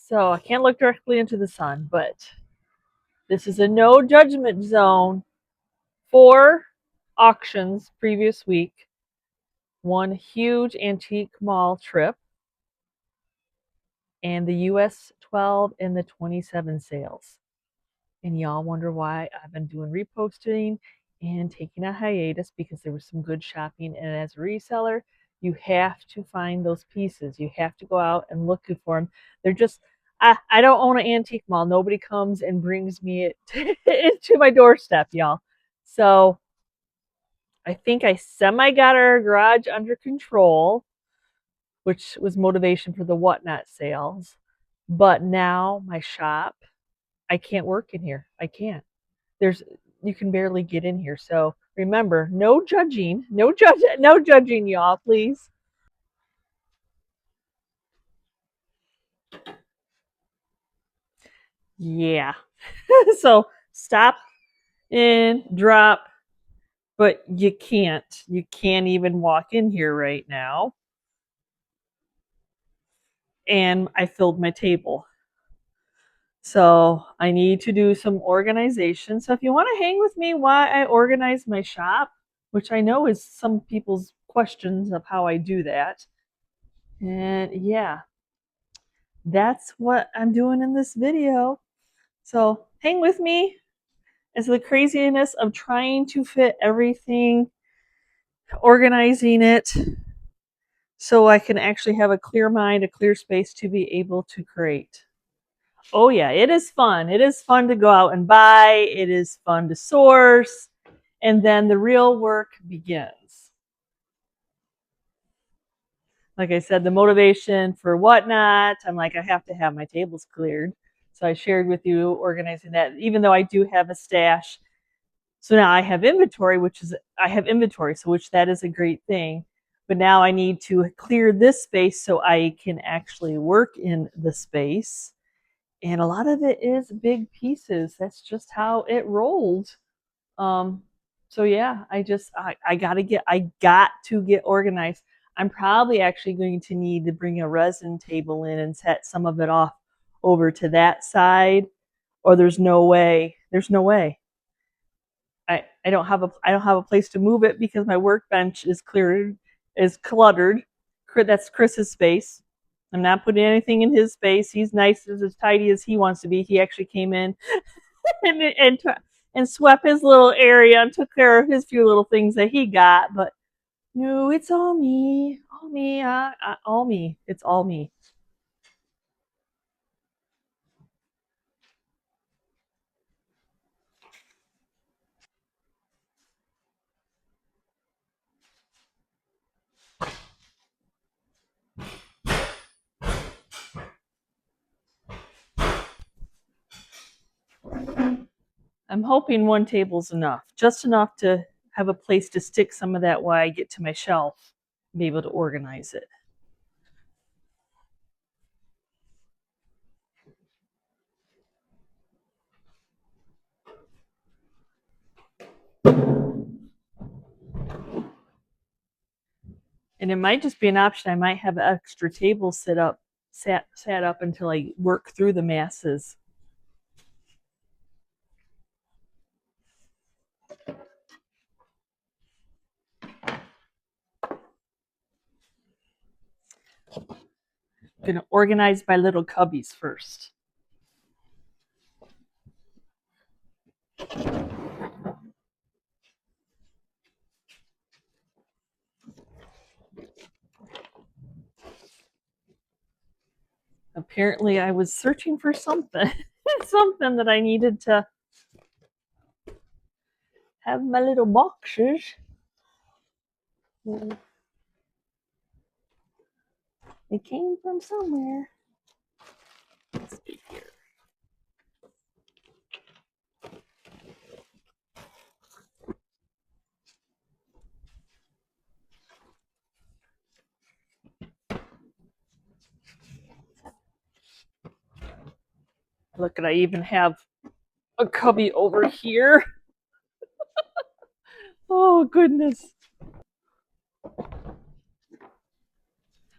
So I can't look directly into the sun, but this is a no judgment zone. 4 auctions previous week, 1 huge antique mall trip, and the US 12 and the 27 sales. And y'all wonder why I've been doing reposting and taking a hiatus, because there was some good shopping. And as a reseller, you have to find those pieces. You have to go out and look for them. They're just, I don't own an antique mall. Nobody comes and brings me it into my doorstep, y'all. So I think I semi got our garage under control, which was motivation for the whatnot sales. But now my shop, I can't work in here. I can't. There's You can barely get in here. So remember, no judging, no judging, y'all, please. Yeah. So stop and drop, but you can't. You can't even walk in here right now. And I filled my table. So I need to do some organization. So if you want to hang with me while I organize my shop, which I know is some people's questions of how I do that. And yeah, that's what I'm doing in this video. So hang with me as the craziness of trying to fit everything, organizing it, so I can actually have a clear mind, a clear space to be able to create. Oh yeah, it is fun. It is fun to go out and buy. It is fun to source. And then the real work begins. Like I said, the motivation for whatnot, I'm like, I have to have my tables cleared. So I shared with you organizing that, even though I do have a stash. So now I have inventory, so which that is a great thing. But now I need to clear this space so I can actually work in the space. And a lot of it is big pieces. That's just how it rolled. Um, so yeah, I got to get organized. I'm probably actually going to need to bring a resin table in and set some of it off over to that side, or there's no way. There's no way. I don't have a place to move it because my workbench is cluttered. That's Chris's space. I'm not putting anything in his space. He's nice, as tidy as he wants to be. He actually came in and swept his little area and took care of his few little things that he got. But no, it's all me, all me, all me. It's all me. I'm hoping one table's enough, just enough to have a place to stick some of that while I get to my shelf and be able to organize it. And it might just be an option. I might have an extra table sat up until I work through the masses. I'm gonna organize my little cubbies first. Apparently I was searching for something, something that I needed to have my little boxes. It came from somewhere. Let's see here. Look, I even have a cubby over here. Oh, goodness.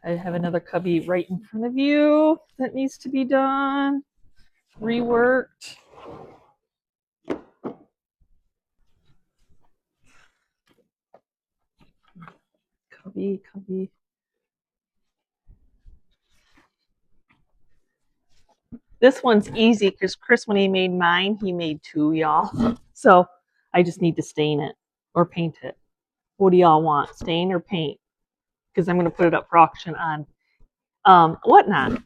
I have another cubby right in front of you that needs to be done, reworked. Cubby. This one's easy because Chris, when he made mine, he made two, y'all. So I just need to stain it or paint it. What do y'all want, stain or paint? Because I'm going to put it up for auction on Whatnot.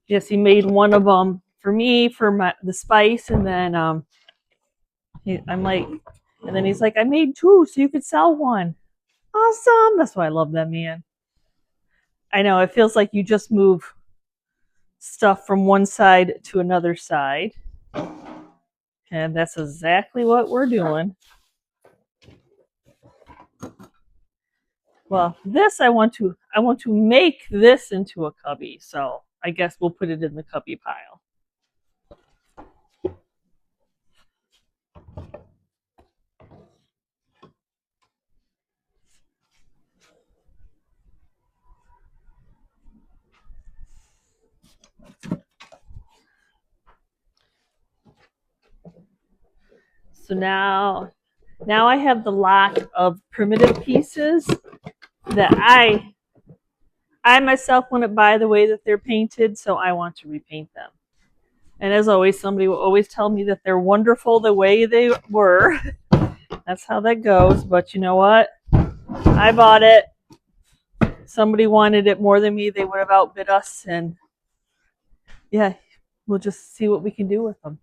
Yes, he made one of them for me for the spice, and then I'm like, and then he's like, I made two, so you could sell one. Awesome. That's why I love that man. I know it feels like you just move stuff from one side to another side, and that's exactly what we're doing. Well, this I want to make this into a cubby, so I guess we'll put it in the cubby pile. So now I have the lot of primitive pieces that I myself wouldn't buy the way that they're painted, so I want to repaint them. And as always, somebody will always tell me that they're wonderful the way they were. That's how that goes. But you know what? I bought it. Somebody wanted it more than me. They would have outbid us. And yeah, we'll just see what we can do with them.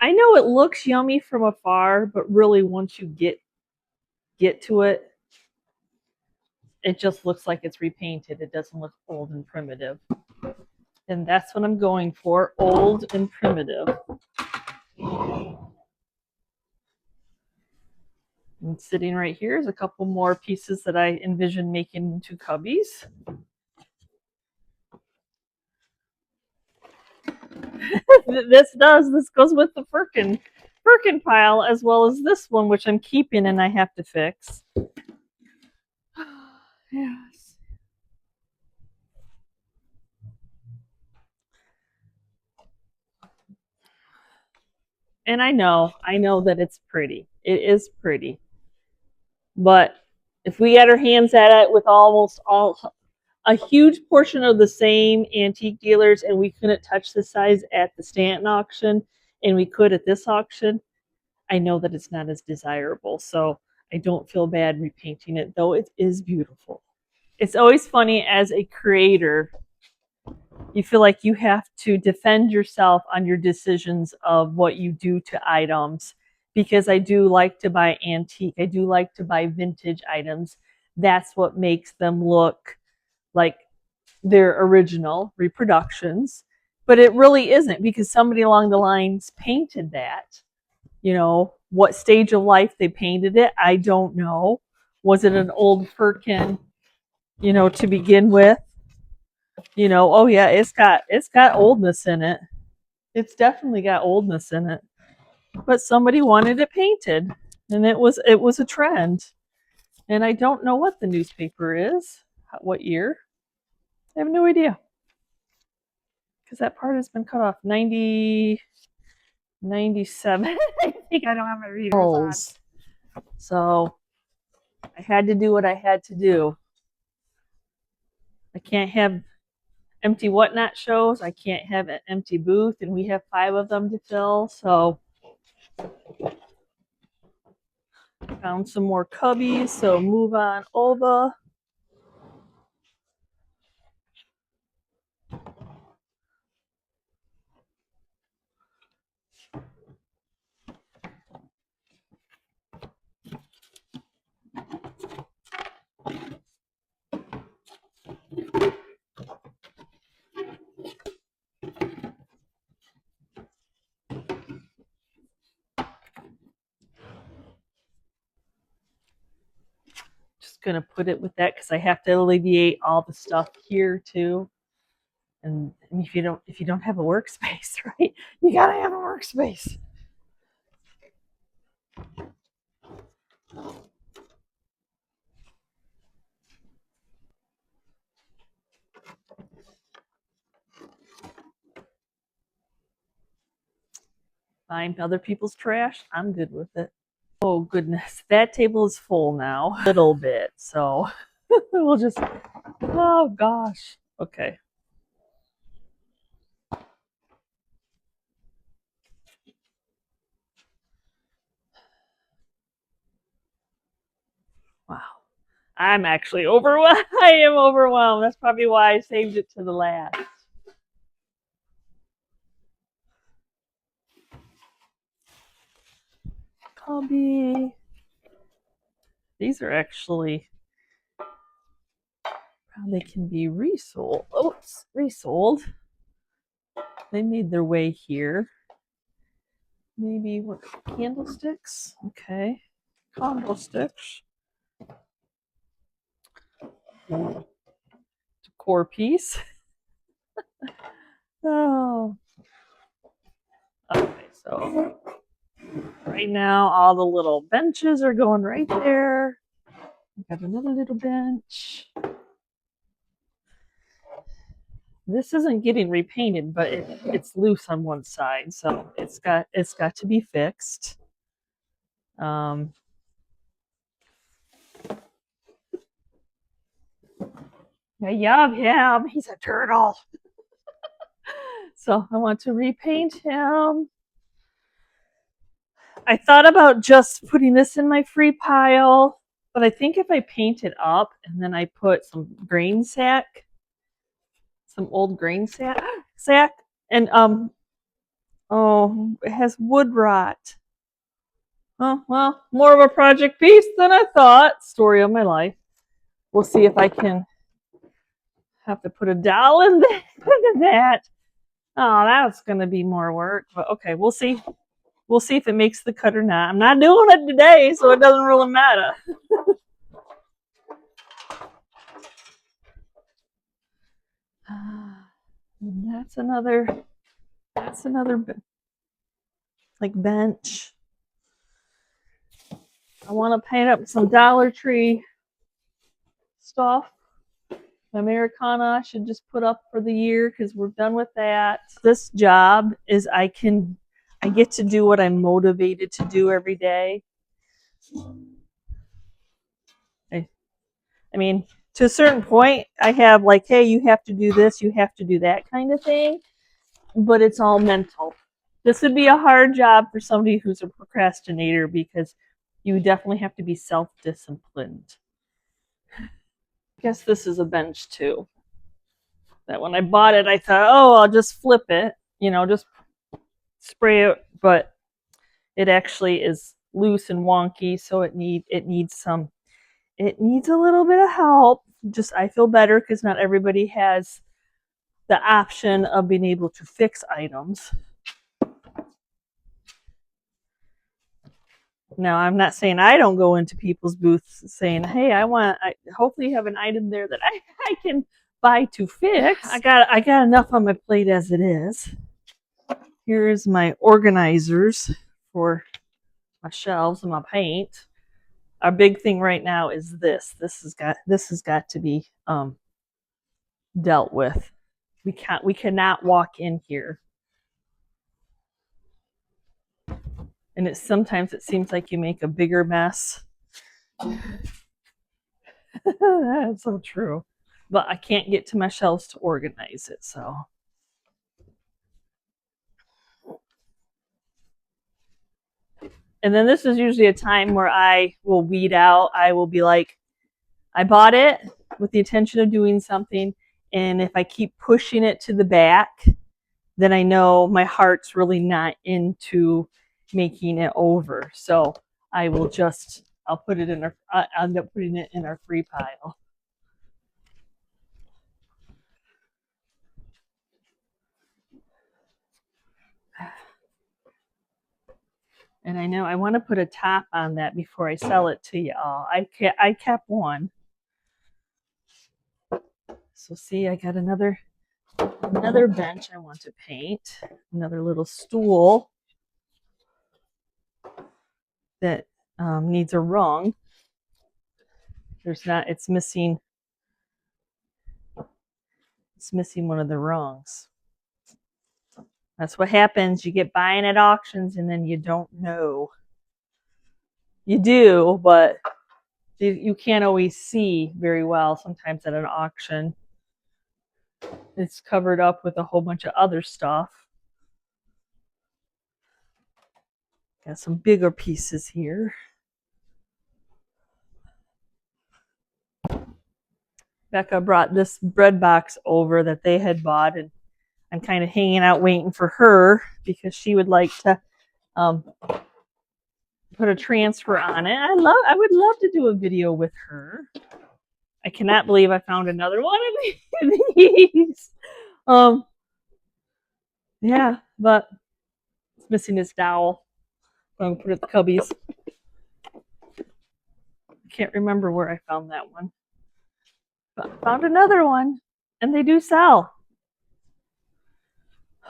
I know it looks yummy from afar, but really once you get to it, it just looks like it's repainted. It doesn't look old and primitive. And that's what I'm going for, old and primitive. And sitting right here is a couple more pieces that I envision making into cubbies. This goes with the Firkin pile as well as this one, which I'm keeping and I have to fix. Yes. And I know that it's pretty. It is pretty. But if we had our hands at it with almost all a huge portion of the same antique dealers and we couldn't touch the size at the Stanton auction and we could at this auction, I know that it's not as desirable. So I don't feel bad repainting it, though it is beautiful. It's always funny as a creator, you feel like you have to defend yourself on your decisions of what you do to items because I do like to buy antique. I do like to buy vintage items. That's what makes them look like they're original reproductions. But it really isn't because somebody along the lines painted that. You know, what stage of life they painted it, I don't know. Was it an old Firkin, to begin with? Oh yeah, it's got oldness in it. It's definitely got oldness in it. But somebody wanted it painted, and it was a trend. And I don't know what the newspaper is, what year. I have no idea because that part has been cut off. 97. I think I don't have my readers on. So I had to do what I had to do. I can't have empty Whatnot shows. I can't have an empty booth, and we have 5 of them to fill. So found some more cubbies. So move on over. Just gonna put it with that because I have to alleviate all the stuff here too. And I mean, if you don't have a workspace, right? You gotta have a workspace. Find other people's trash. I'm good with it. Oh goodness, that table is full now. A little bit, so we'll just. Oh gosh. Okay. Wow. I'm actually overwhelmed. I am overwhelmed. That's probably why I saved it to the last. Cubby. These are actually, they can be resold. Oops, resold. They made their way here. Maybe what, candlesticks? Okay. Combo sticks. Decor piece. Oh. Okay, so right now all the little benches are going right there. We've got another little bench. This isn't getting repainted, but it's loose on one side, so it's got to be fixed. Yeah, him. He's a turtle. So I want to repaint him. I thought about just putting this in my free pile, but I think if I paint it up and then I put some grain sack, some old grain sack, and oh, it has wood rot. Oh, well, more of a project piece than I thought. Story of my life. We'll see if I can have to put a dowel in that. Oh, that's going to be more work. But okay, we'll see. We'll see if it makes the cut or not. I'm not doing it today, so it doesn't really matter. That's another like bench. I want to paint up some Dollar Tree stuff. Americana I should just put up for the year because we're done with that. This job is I get to do what I'm motivated to do every day. I mean, to a certain point, I have like, hey, you have to do this, you have to do that kind of thing, but it's all mental. This would be a hard job for somebody who's a procrastinator because you definitely have to be self-disciplined. I guess this is a bench too. That when I bought it, I thought, oh, I'll just flip it, just spray it, but it actually is loose and wonky, so it needs a little bit of help. Just I feel better because not everybody has the option of being able to fix items. Now, I'm not saying I don't go into people's booths saying, hey, hopefully you have an item there that I can buy to fix. I got enough on my plate as it is. Here's my organizers for my shelves and my paint. Our big thing right now is this. This has got to be dealt with. We cannot walk in here. And sometimes it seems like you make a bigger mess. That's so true. But I can't get to my shelves to organize it, so. And then this is usually a time where I will weed out. I will be like, I bought it with the intention of doing something, and if I keep pushing it to the back, then I know my heart's really not into making it over. So I'll put it in I'll end up putting it in our free pile. And I know I want to put a top on that before I sell it to y'all. I kept one. So see, I got another another bench I want to paint, another little stool that needs a rung. There's not, it's missing one of the rungs. That's what happens. You get buying at auctions and then you don't know. You do, but you can't always see very well sometimes at an auction. It's covered up with a whole bunch of other stuff. Got some bigger pieces here. Becca brought this bread box over that they had bought, and I'm kind of hanging out waiting for her because she would like to put a transfer on it. I would love to do a video with her. I cannot believe I found another one of these. Yeah, but it's missing his dowel. I'm gonna put it in the cubbies. I can't remember where I found that one. But I found another one, and they do sell.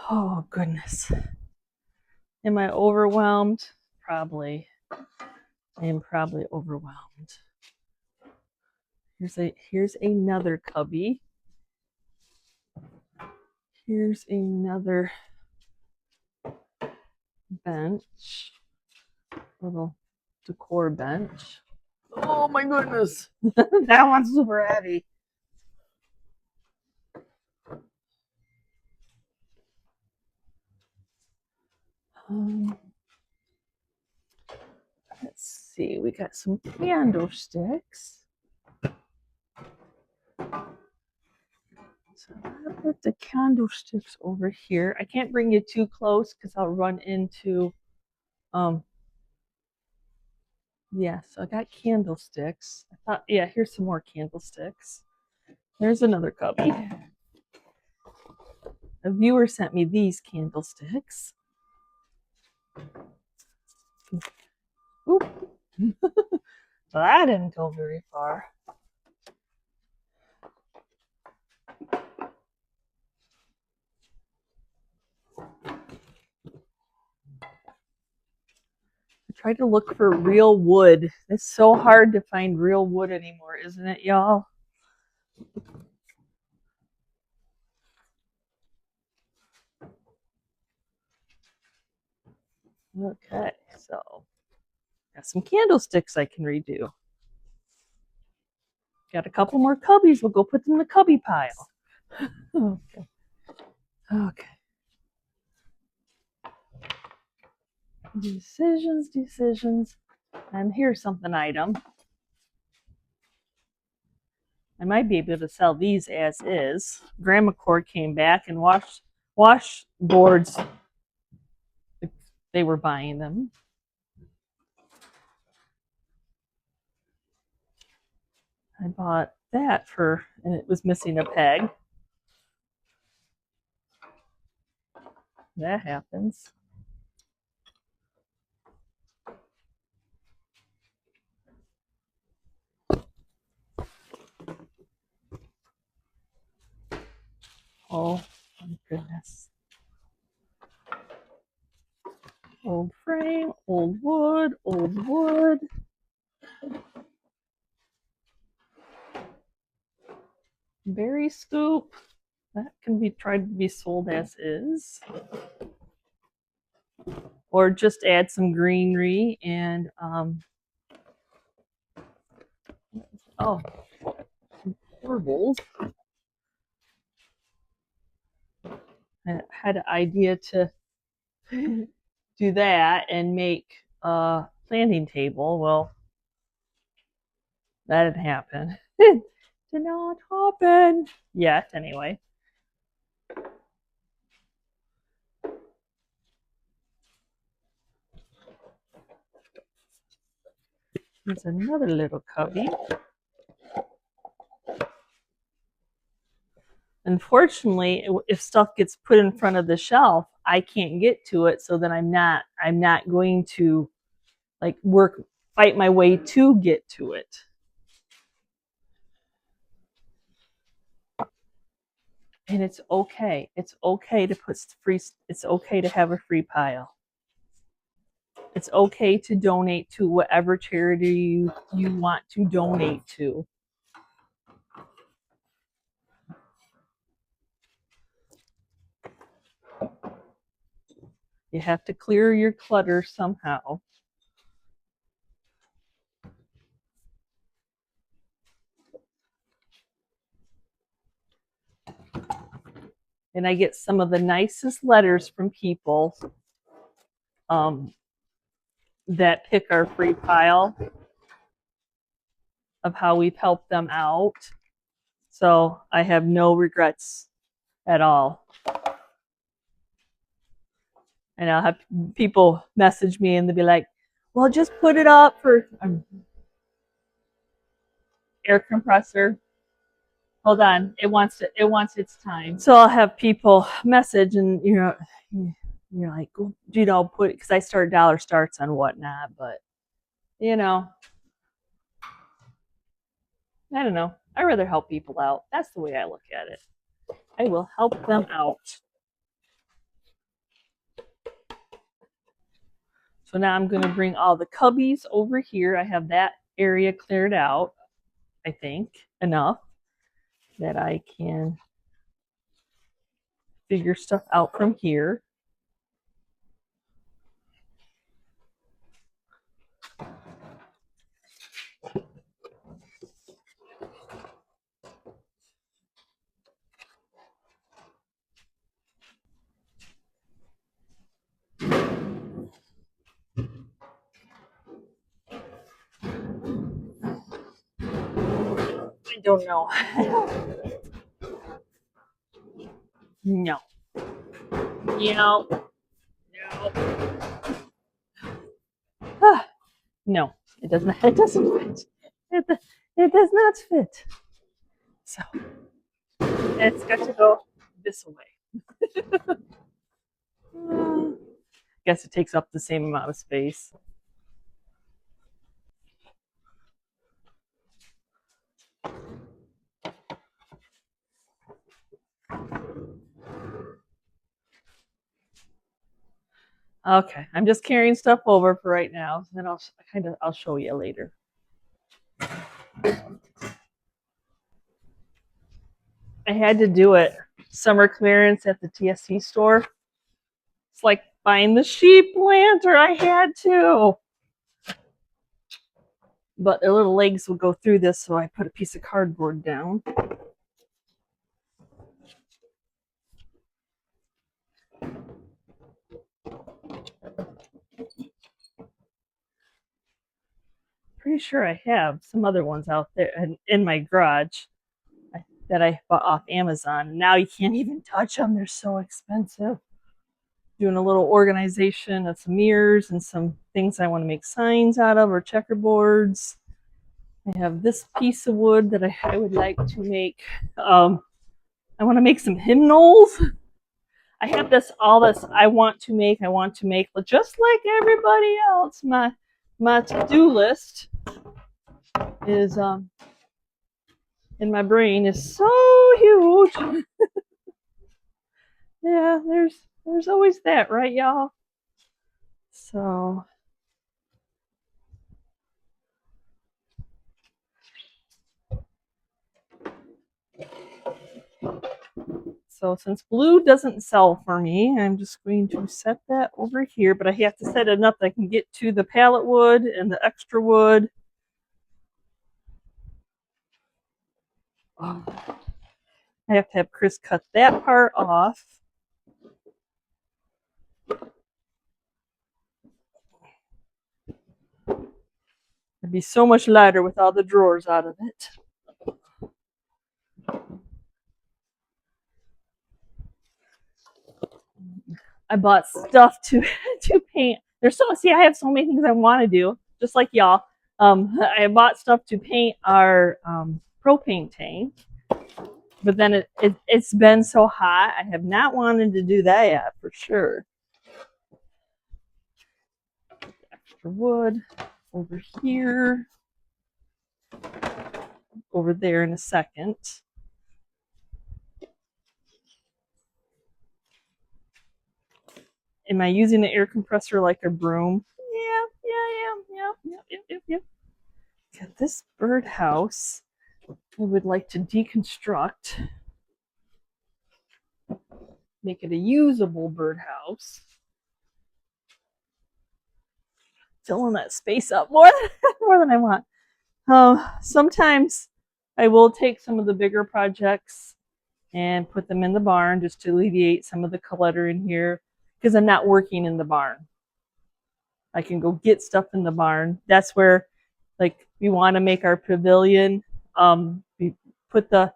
Oh goodness. Am I overwhelmed? Probably. I am probably overwhelmed. Here's another cubby. Here's another bench. Little decor bench. Oh my goodness. That one's super heavy. Let's see. We got some candlesticks. So I'll put the candlesticks over here. I can't bring you too close because I'll run into yeah, so I got candlesticks. I thought, yeah, here's some more candlesticks. There's another cubby. A viewer sent me these candlesticks. Oop. Well, that didn't go very far. I tried to look for real wood. It's so hard to find real wood anymore, isn't it, y'all? Okay, so got some candlesticks I can redo. Got a couple more cubbies. We'll go put them in the cubby pile. Okay. Okay. Decisions. And here's something item. I might be able to sell these as is. Grandma Cord came back and wash boards. They were buying them. I bought that and it was missing a peg. That happens. Oh my goodness. Old frame, old wood. Berry scoop. That can be tried to be sold as is. Or just add some greenery and some corbels. I had an idea to do that and make a planting table. Well, that didn't happen. Did not happen yet, anyway. There's another little cubby. Unfortunately, if stuff gets put in front of the shelf, I can't get to it. So then I'm not going to like fight my way to get to it. And it's okay. It's okay to put free, it's okay to have a free pile. It's okay to donate to whatever charity you want to donate to. You have to clear your clutter somehow. And I get some of the nicest letters from people that pick our free pile of how we've helped them out. So I have no regrets at all. And I'll have people message me and they'll be like, well, just put it up for air compressor. Hold on, it wants its time. So I'll have people message and you're like, put, because I start dollar starts on whatnot, but I don't know. I rather help people out. That's the way I look at it. I will help them out. So now I'm going to bring all the cubbies over here. I have that area cleared out, I think, enough that I can figure stuff out from here. I don't know. No. No. No. It does not. It doesn't fit. It does not fit. So it's got to go this way. Guess it takes up the same amount of space. Okay, I'm just carrying stuff over for right now. Then I'll show you later. I had to do it. Summer clearance at the TSC store. It's like buying the sheep lantern. I had to. But their little legs would go through this, so I put a piece of cardboard down. Pretty sure I have some other ones out there in my garage that I bought off Amazon. Now you can't even touch them. They're so expensive. Doing a little organization of some mirrors and some things I want to make signs out of, or checkerboards. I have this piece of wood that I would like to make. I want to make some hymnals. I have all this I want to make, but just like everybody else, my to-do list is in my brain is so huge. Yeah, there's always that, right, y'all? So since blue doesn't sell for me, I'm just going to set that over here, but I have to set it enough that I can get to the pallet wood and the extra wood. I have to have Chris cut that part off. It'd be so much lighter with all the drawers out of it. I bought stuff to paint. I have so many things I want to do, just like y'all. I bought stuff to paint our propane tank, but then it's been so hot. I have not wanted to do that yet, for sure. Extra wood over here, over there in a second. am I using the air compressor like a broom? Yeah, I am. Yep. Got this birdhouse I would like to deconstruct, make it a usable birdhouse. Filling that space up more than I want. Sometimes I will take some of the bigger projects and put them in the barn just to alleviate some of the clutter in here because I'm not working in the barn. I can go get stuff in the barn. That's where, like, we want to make our pavilion. We put the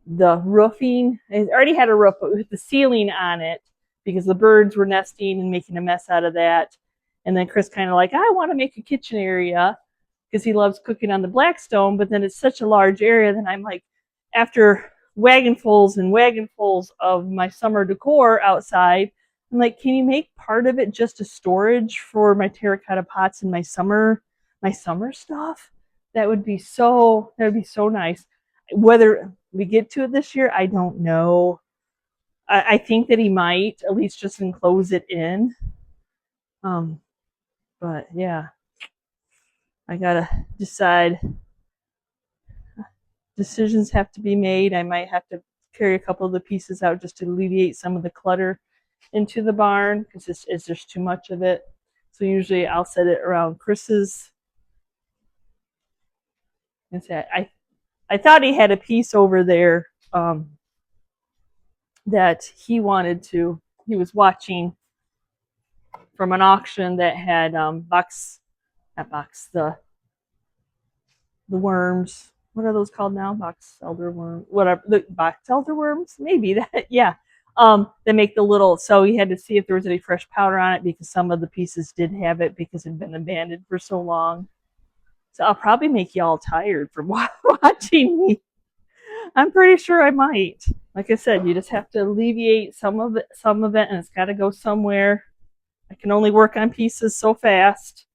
roofing. It already had a roof, but with the ceiling on it because the birds were nesting and making a mess out of that. And then Chris kind of like, I want to make a kitchen area because he loves cooking on the Blackstone, but then it's such a large area. Then I'm like, after wagonfuls and wagonfuls of my summer decor outside, I'm like, can you make part of it just a storage for my terracotta pots and my summer stuff? That would be so nice. Whether we get to it this year, I don't know. I think that he might at least just enclose it in. But yeah, I gotta decide. Decisions have to be made. I might have to carry a couple of the pieces out just to alleviate some of the clutter into the barn because it's just too much of it. So usually I'll set it around Chris's. And say I thought he had a piece over there that he wanted to. He was watching from an auction that had the worms. What are those called now? Box elder worm, whatever. The box elder worms, maybe that. Yeah. They make the little. So he had to see if there was any fresh powder on it because some of the pieces did have it because it had been abandoned for so long. So I'll probably make y'all tired from watching me. I'm pretty sure I might. Like I said, you just have to alleviate some of it, and it's got to go somewhere. I can only work on pieces so fast.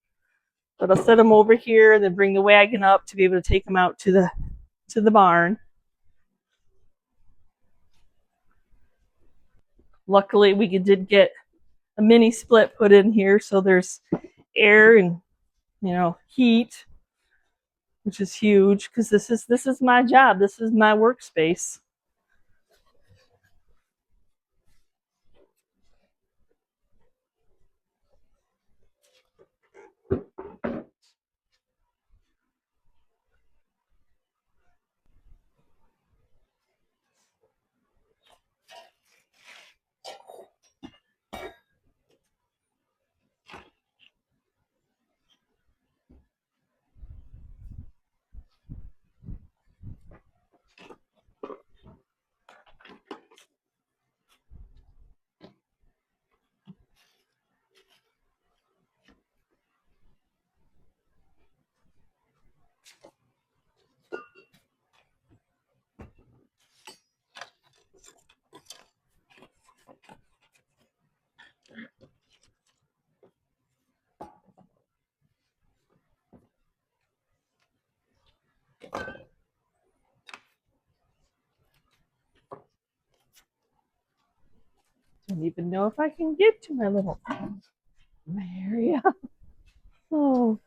But I'll set them over here and then bring the wagon up to be able to take them out to the barn. Luckily, we did get a mini split put in here, so there's air and heat, which is huge because this is my job. This is my workspace. Don't even know if I can get to my little area. Oh.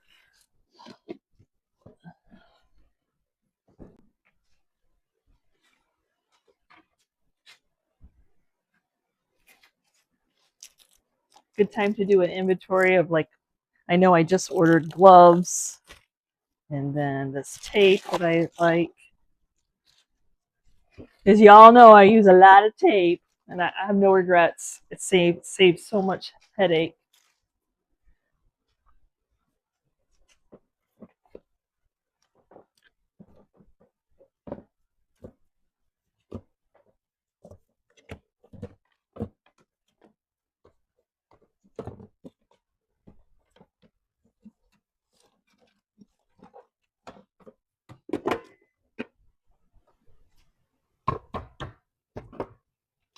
Good time to do an inventory of, like, I know I just ordered gloves and then this tape that I like. As y'all know, I use a lot of tape and I have no regrets. It saved so much headache.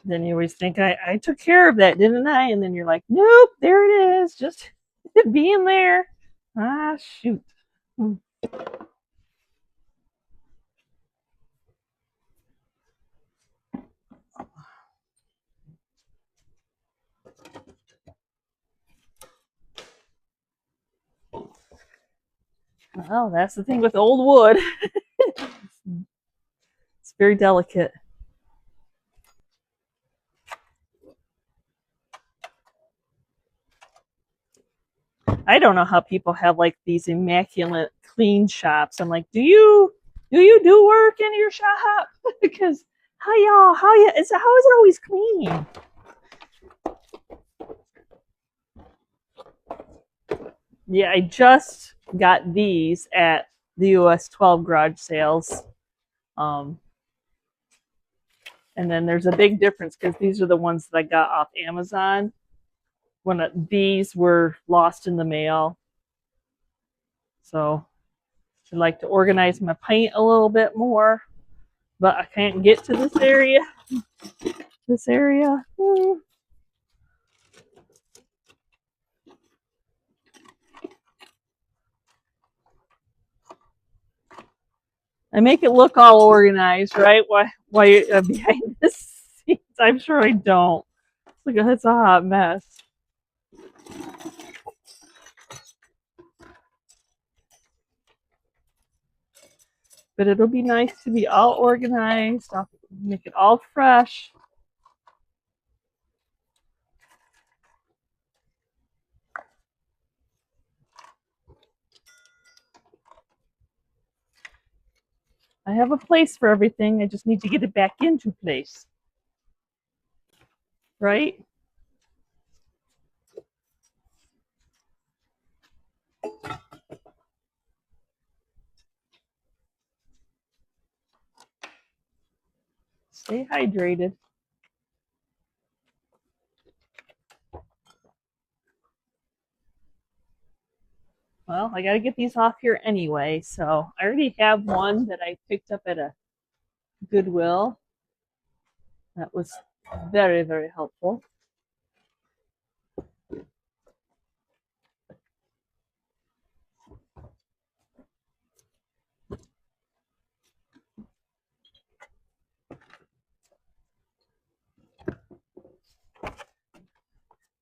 Then you always think I took care of that, didn't I? And then you're like, nope, there it is, just being there. Ah, shoot. Well, that's the thing with old wood. It's very delicate. I don't know how people have like these immaculate clean shops. I'm like, do you do work in your shop? Because how is it always clean? Yeah, I just got these at the US 12 garage sales. Um, and then there's a big difference because these are the ones that I got off Amazon when these were lost in the mail. So I like to organize my paint a little bit more, but I can't get to this area. This area. I make it look all organized, right? Why you're behind the scenes? I'm sure I don't. Look, it's a hot mess. But it'll be nice to be all organized. I'll make it all fresh. I have a place for everything. I just need to get it back into place. Right? Stay hydrated. Well, I got to get these off here anyway. So I already have one that I picked up at a Goodwill. That was very, very helpful.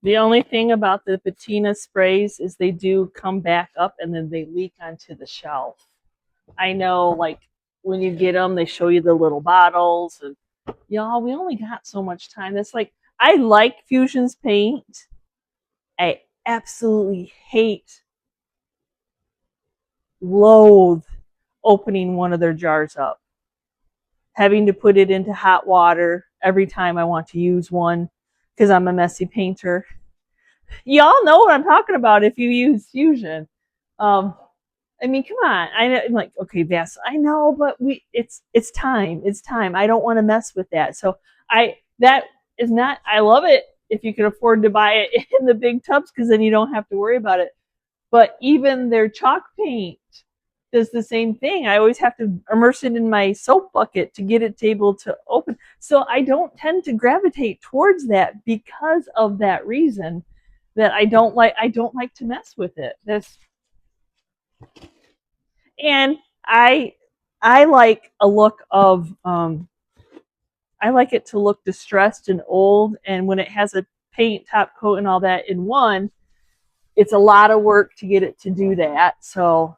The only thing about the patina sprays is they do come back up and then they leak onto the shelf. I know, like, when you get them, they show you the little bottles. And y'all, we only got so much time. It's like, I like Fusion's paint. I absolutely loathe opening one of their jars up, having to put it into hot water every time I want to use one because I'm a messy painter. Y'all know what I'm talking about if you use Fusion. Um, I mean, come on. I'm like, okay, Vass, I know, but it's time. It's time. I don't want to mess with that. So that is not. I love it if you can afford to buy it in the big tubs because then you don't have to worry about it. But even their chalk paint does the same thing. I always have to immerse it in my soap bucket to get it able to open. So I don't tend to gravitate towards that because of that reason that I don't like to mess with it. That's and I like a look of I like it to look distressed and old, and when it has a paint top coat and all that in one, it's a lot of work to get it to do that. So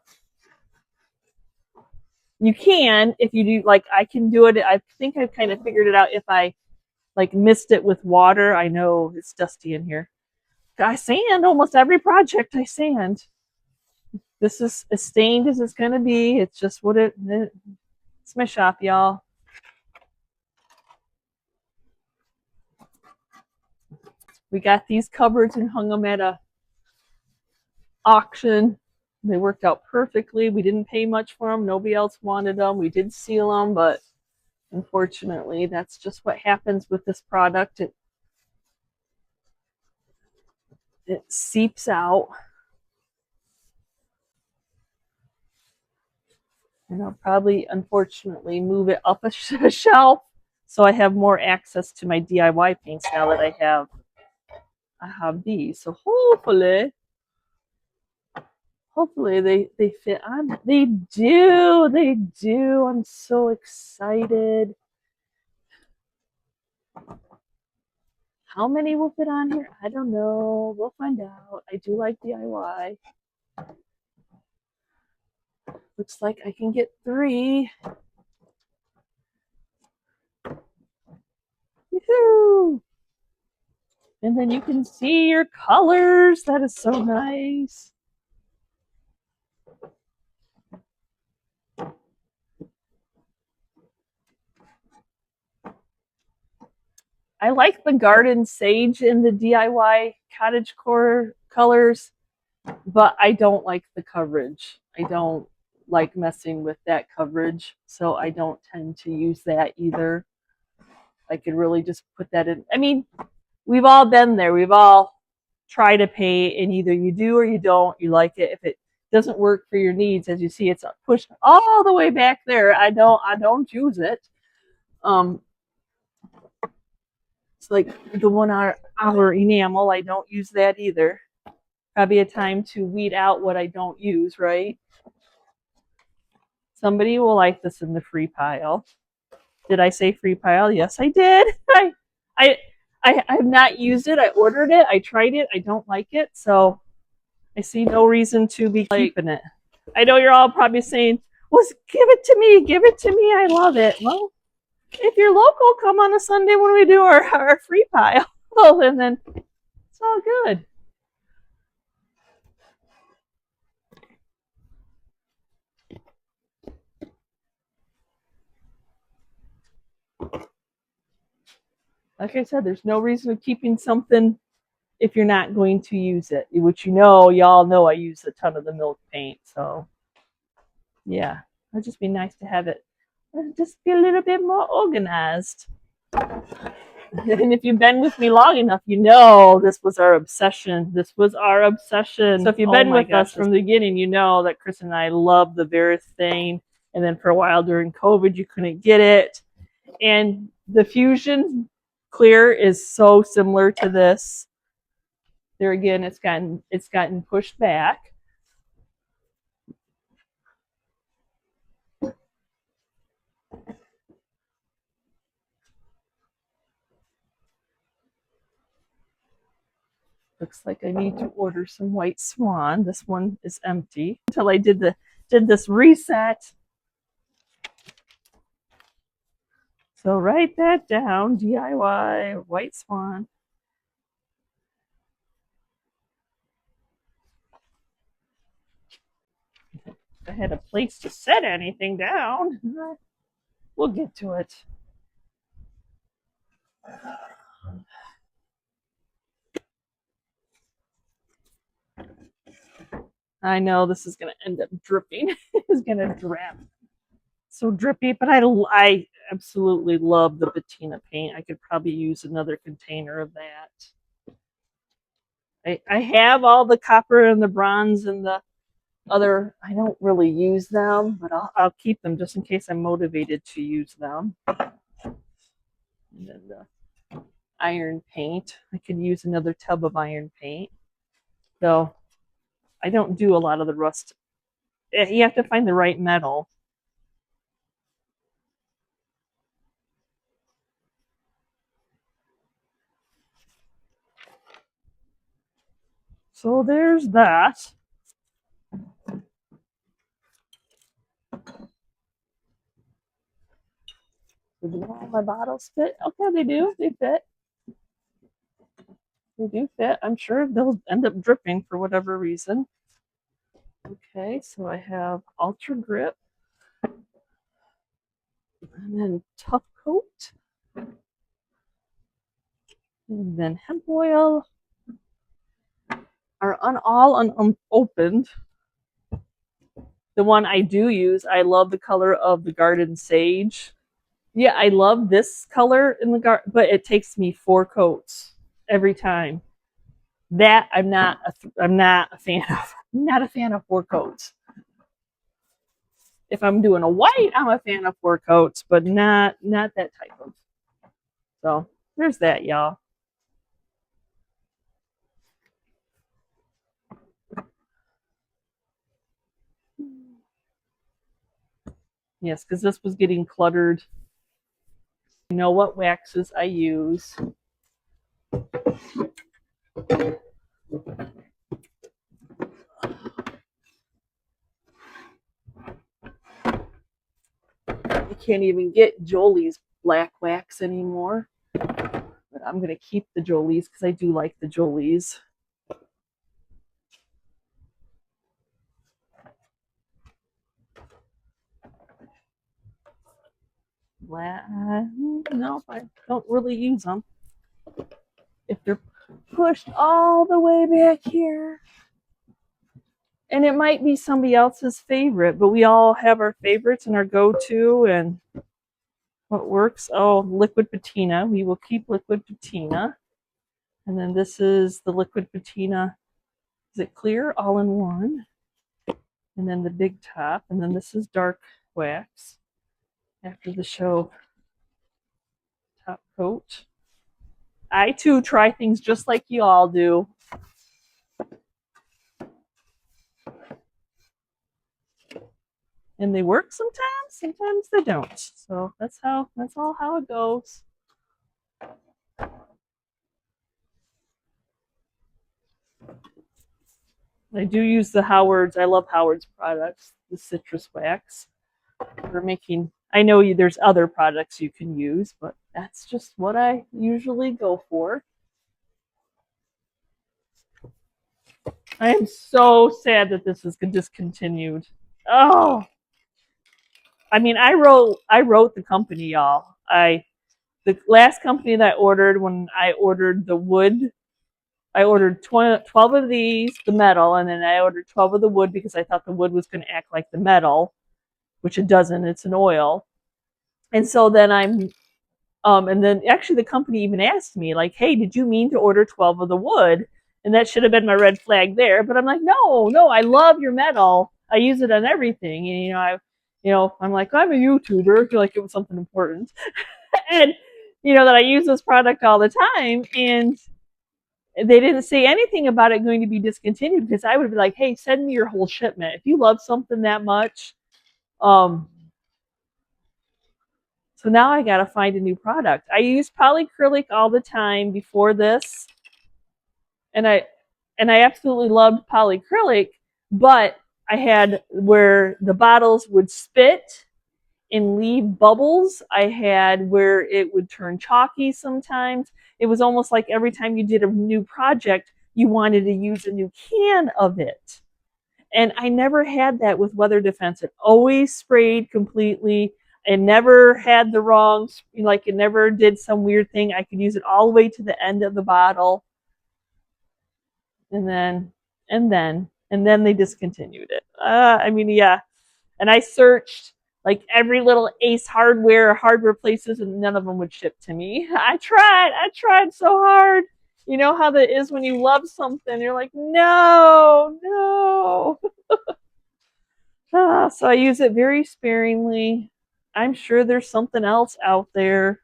you can, if you do, like, I can do it. I think I've kind of figured it out. If I like mist it with water, I know it's dusty in here. I sand almost every project. I sand. This is as stained as it's gonna be. It's just it's my shop, y'all. We got these cupboards and hung them at a auction. They worked out perfectly. We didn't pay much for them. Nobody else wanted them. We did seal them, but unfortunately, that's just what happens with this product. It seeps out. And I'll probably, unfortunately, move it up a shelf so I have more access to my DIY paints now that I have these. So hopefully they fit on. They do. I'm so excited. How many will fit on here? I don't know. We'll find out. I do like DIY. Looks like I can get 3. Woohoo! And then you can see your colors. That is so nice. I like the garden sage in the DIY cottagecore colors, but I don't like the coverage. I don't like messing with that coverage, so I don't tend to use that either. I could really just put that in. I mean, we've all been there. We've all tried to paint, and either you do or you don't. You like it. If it doesn't work for your needs, as you see, it's pushed all the way back there. I don't use it. It's like the 1 hour enamel. I don't use that either. Probably a time to weed out what I don't use, right? Somebody will like this in the free pile. Did I say free pile? Yes, I did. I have not used it. I ordered it. I tried it. I don't like it. So I see no reason to be keeping it. I know you're all probably saying, well, give it to me. Give it to me. I love it. Well, if you're local, come on a Sunday when we do our free pile. And then it's all good. Like I said, there's no reason of keeping something if you're not going to use it, which y'all know I use a ton of the milk paint. So yeah, it'd just be nice to have it just be a little bit more organized. And if you've been with me long enough, you know this was our obsession. This was our obsession. So if you've been with us from the beginning, you know that Chris and I love the Varathane. And then for a while during COVID, you couldn't get it. And the Fusion Clear is so similar to this. There again, it's gotten pushed back. Looks like I need to order some White Swan. This one is empty until I did this reset. So write that down, DIY White Swan. If I had a place to set anything down, we'll get to it. I know this is going to end up dripping. It's going to drip. So drippy, but I absolutely love the patina paint. I could probably use another container of that. I have all the copper and the bronze and the other. I don't really use them, but I'll keep them just in case I'm motivated to use them. And then the iron paint. I could use another tub of iron paint. Though I don't do a lot of the rust. You have to find the right metal. So there's that. Do all my bottles fit? Okay, they do. They fit. They do fit. I'm sure they'll end up dripping for whatever reason. Okay, so I have Ultra Grip. And then Tough Coat. And then hemp oil. Are all unopened. The one I do use, I love the color of the Garden Sage. Yeah, I love this color in the garden, but it takes me 4 coats every time. That I'm not a fan of. I'm not a fan of 4 coats. If I'm doing a white, I'm a fan of 4 coats, but not that type of. So there's that, y'all. Yes, because this was getting cluttered. You know what waxes I use. can't even get Jolie's black wax anymore. But I'm going to keep the Jolie's because I do like the Jolie's. No, I don't really use them. If they're pushed all the way back here. And it might be somebody else's favorite, but we all have our favorites and our go-to and what works. Oh, liquid patina. We will keep liquid patina. And then this is the liquid patina. Is it clear? All in one. And then the big top. And then this is dark wax. After the show top coat. I too try things just like you all do. And they work sometimes they don't. So that's all how it goes. I do use the Howard's. I love Howard's products, the citrus wax. For making, I know there's other products you can use, but that's just what I usually go for. I am so sad that this is discontinued. Oh, I mean, I wrote the company, y'all. The last company that I ordered, when I ordered the wood, I ordered 12 of these, the metal, and then I ordered 12 of the wood because I thought the wood was going to act like the metal, which it doesn't. It's an oil. And so then and then actually the company even asked me, like, hey, did you mean to order 12 of the wood? And that should have been my red flag there. But I'm like, no, I love your metal. I use it on everything. And, I'm like, I'm a YouTuber. I feel like it was something important. And, that I use this product all the time. And they didn't say anything about it going to be discontinued because I would be like, hey, send me your whole shipment. If you love something that much, so now I got to find a new product. I used polyacrylic all the time before this. And I absolutely loved polyacrylic, but I had where the bottles would spit and leave bubbles. I had where it would turn chalky sometimes. It was almost like every time you did a new project, you wanted to use a new can of it. And I never had that with weather defense. It always sprayed completely. It never had the wrong, like it never did some weird thing. I could use it all the way to the end of the bottle. And then they discontinued it. Yeah. And I searched like every little Ace hardware places, and none of them would ship to me. I tried so hard. You know how that is when you love something. You're like, no. So I use it very sparingly. I'm sure there's something else out there.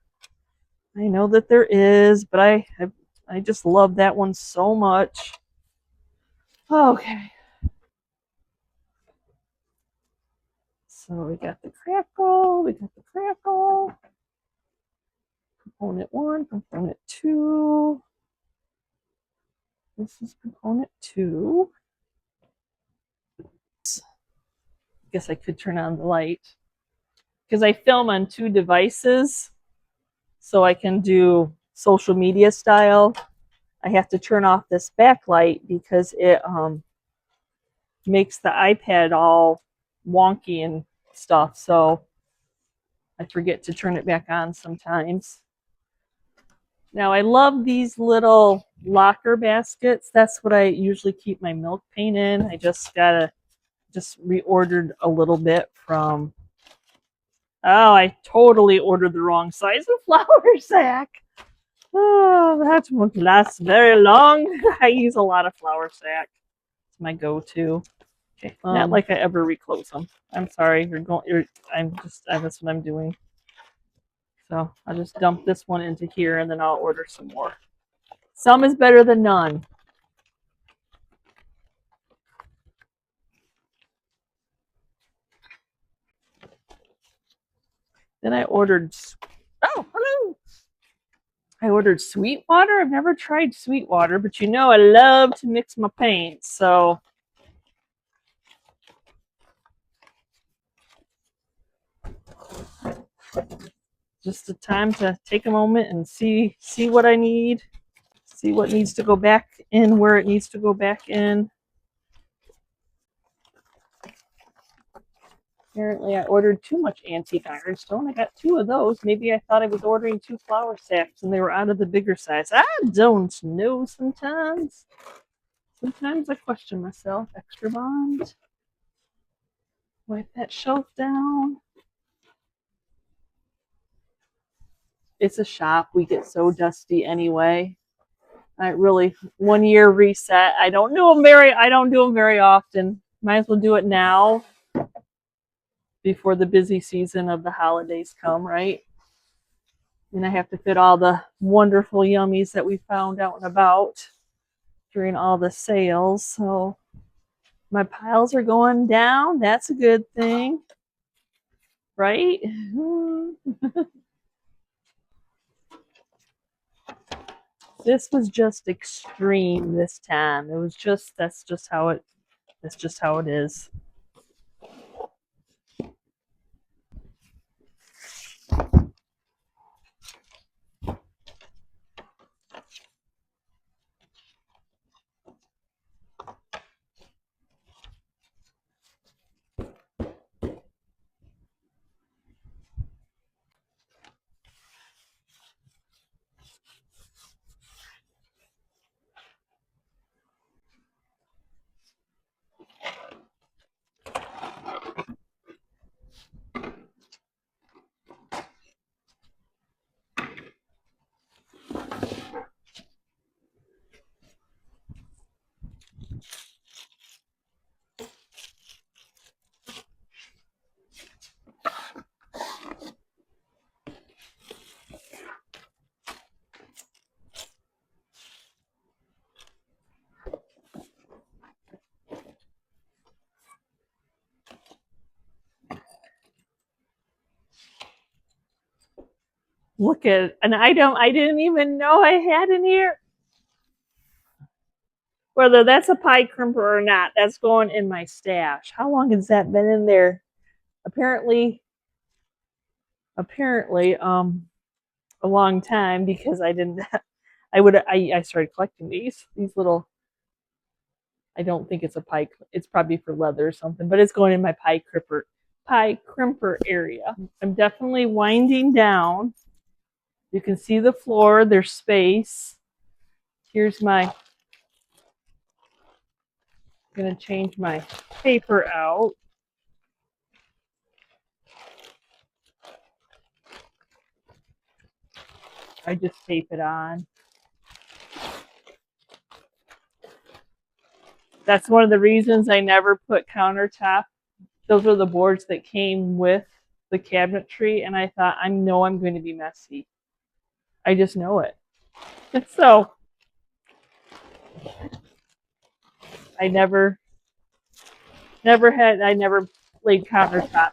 I know that there is, but I just love that one so much. Okay. So we got the crackle. Component 1, component 2. This is component 2. Guess I could turn on the light because I film on 2 devices, so I can do social media style. I have to turn off this backlight because it makes the iPad all wonky and stuff, so I forget to turn it back on sometimes. Now I love these little locker baskets. That's what I usually keep my milk paint in. I just reordered a little bit from, I totally ordered the wrong size of flour sack. Oh, that won't last very long. I use a lot of flour sack. It's my go-to. Okay, not like I ever reclose them. I'm sorry. That's what I'm doing. So I'll just dump this one into here and then I'll order some more. Some is better than none. Then I ordered, hello. I ordered sweet water. I've never tried sweet water, but I love to mix my paints. So Just a time to take a moment and see what I need, see what needs to go back in where it needs to go back in. Apparently I ordered too much antique ironstone. I got 2 of those. Maybe I thought I was ordering 2 flour sacks and they were out of the bigger size. I don't know sometimes. Sometimes I question myself. Extra bond. Wipe that shelf down. It's a shop. We get so dusty anyway. I really 1 year reset. I don't do them very often. Might as well do it now before the busy season of the holidays come, right? And I have to fit all the wonderful yummies that we found out and about during all the sales. So my piles are going down. That's a good thing, right? This was just extreme this time. It was just that's just how it is. Look at an item I didn't even know I had in here. Whether that's a pie crimper or not, that's going in my stash. How long has that been in there? Apparently, a long time because I didn't. I started collecting these little. I don't think it's a pie. It's probably for leather or something, but it's going in my pie crimper area. I'm definitely winding down. You can see the floor. There's space. Here's my. I'm gonna change my paper out. I just tape it on. That's one of the reasons I never put countertop. Those are the boards that came with the cabinetry, and I thought, I know I'm going to be messy. I just know it. So I never laid countertop.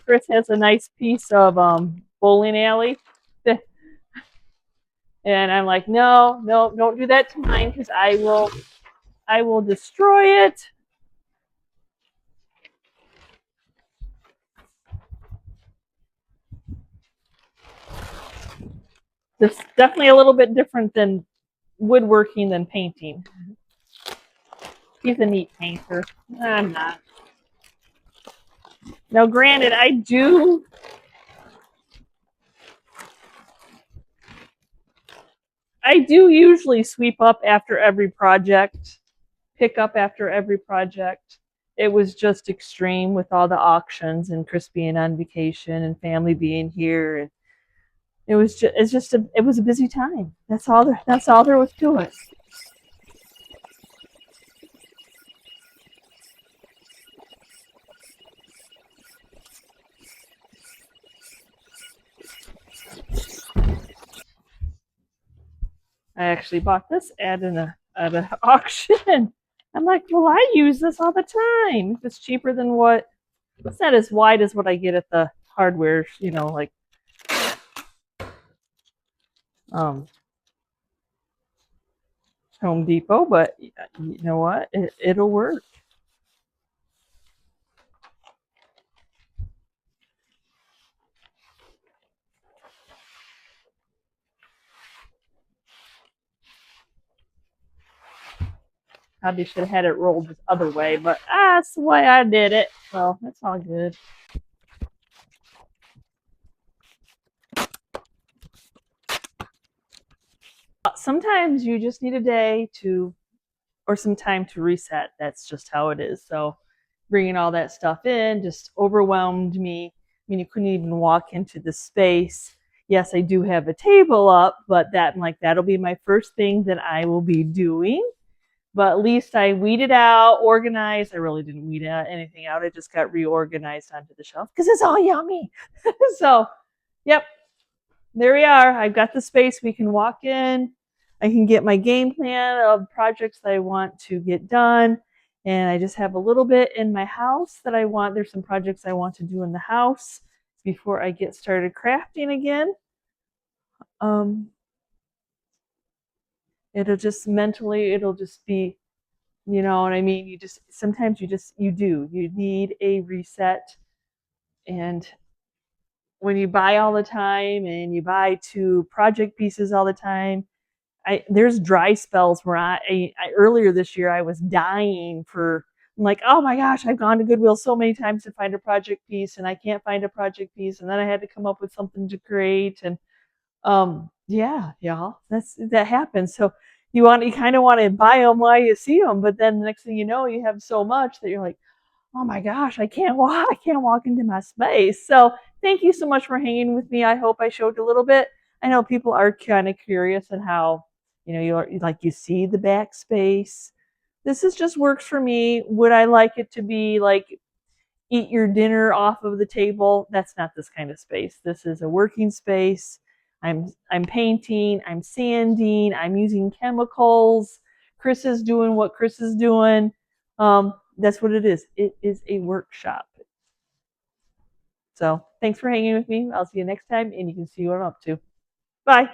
Chris has a nice piece of bowling alley, and I'm like, no, don't do that to mine because I will destroy it. This is definitely a little bit different than woodworking than painting. He's a neat painter. I'm not. Now, granted, I do usually sweep up after every project, pick up after every project. It was just extreme with all the auctions and Chris being on vacation and family being here, and it was a busy time. That's all there was to it. I actually bought this at an auction. I'm like, well, I use this all the time. If it's cheaper than what, it's not as wide as what I get at the hardware, like um, Home Depot, but you know what? It'll work. Probably should have had it rolled this other way, but that's the way I did it. So that's all good. Sometimes you just need a day to, or some time to reset. That's just how it is. So bringing all that stuff in just overwhelmed me. I mean, you couldn't even walk into the space. Yes, I do have a table up, but that'll be my first thing that I will be doing. But at least I weeded out, organized. I really didn't weed out anything out. It just got reorganized onto the shelf because it's all yummy. So, yep, there we are. I've got the space. We can walk in. I can get my game plan of projects that I want to get done. And I just have a little bit in my house that I want. There's some projects I want to do in the house before I get started crafting again. Um, it'll just mentally, it'll just be, you know what I mean? Sometimes you need a reset. And when you buy all the time and you buy two project pieces all the time, there's dry spells where earlier this year I was dying for. I'm like, oh my gosh, I've gone to Goodwill so many times to find a project piece and I can't find a project piece, and then I had to come up with something to create. And yeah, y'all, that happens. So you kind of want to buy them while you see them, but then the next thing you know, you have so much that you're like, oh my gosh, I can't walk into my space. So thank you so much for hanging with me. I hope I showed a little bit. I know people are kind of curious on how, you see the backspace. This is just works for me. Would I like it to be like eat your dinner off of the table? That's not this kind of space. This is a working space. I'm painting, I'm sanding, I'm using chemicals. Chris is doing what Chris is doing. That's what it is. It is a workshop. So thanks for hanging with me. I'll see you next time, and you can see what I'm up to. Bye.